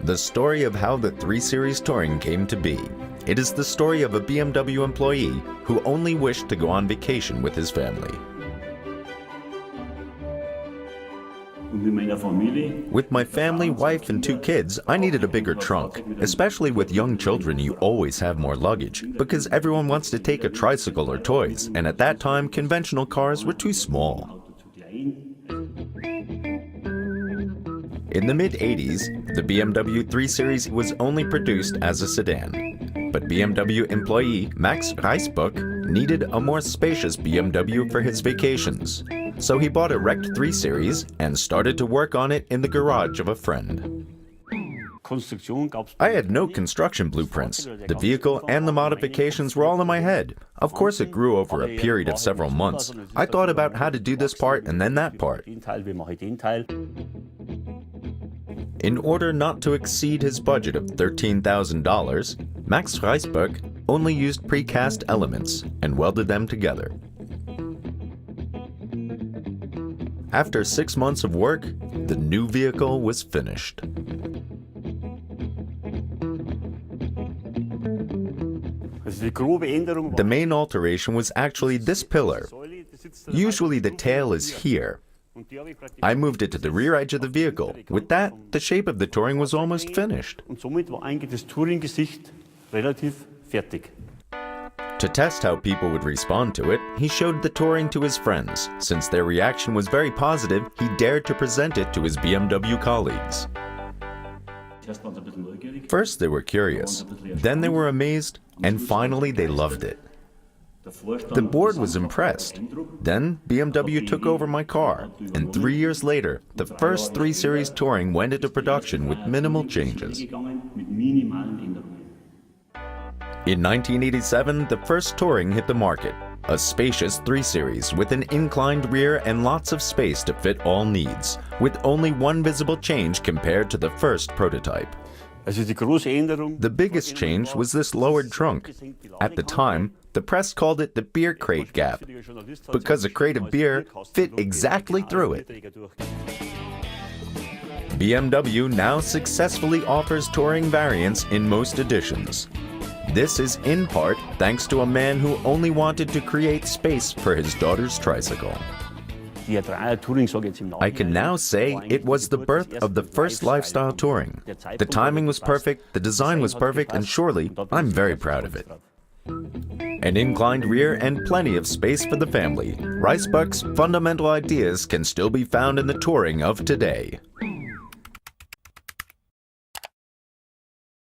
The story of how the 3 Series Touring came to be. It is the story of a BMW employee who only wished to go on vacation with his family. With my family, wife, and 2 kids, I needed a bigger trunk. Especially with young children, you always have more luggage, because everyone wants to take a tricycle or toys, and at that time, conventional cars were too small. In the mid-80s, the BMW 3 Series was only produced as a sedan. But BMW employee Max Reisböck needed a more spacious BMW for his vacations. So he bought a wrecked 3 Series and started to work on it in the garage of a friend. I had no construction blueprints. The vehicle and the modifications were all in my head. Of course, it grew over a period of several months. I thought about how to do this part and then that part. In order not to exceed his budget of $13,000, Max Reisböck only used precast elements and welded them together. After 6 months of work, the new vehicle was finished. The main alteration was actually this pillar. Usually the tail is here. I moved it to the rear edge of the vehicle. With that, the shape of the Touring was almost finished. To test how people would respond to it, he showed the Touring to his friends. Since their reaction was very positive, he dared to present it to his BMW colleagues. First they were curious, then they were amazed, and finally they loved it. The board was impressed. Then BMW took over my car, and 3 years later, the first 3 Series Touring went into production with minimal changes. In 1987, the first Touring hit the market, a spacious 3 Series with an inclined rear and lots of space to fit all needs, with only one visible change compared to the first prototype. The biggest change was this lowered trunk. At the time, the press called it the beer crate gap, because a crate of beer fit exactly through it. BMW now successfully offers Touring variants in most editions. This is in part thanks to a man who only wanted to create space for his daughter's tricycle. I can now say it was the birth of the first lifestyle Touring. The timing was perfect, the design was perfect, and surely I'm very proud of it. An inclined rear and plenty of space for the family. Reisböck's fundamental ideas can still be found in the Touring of today.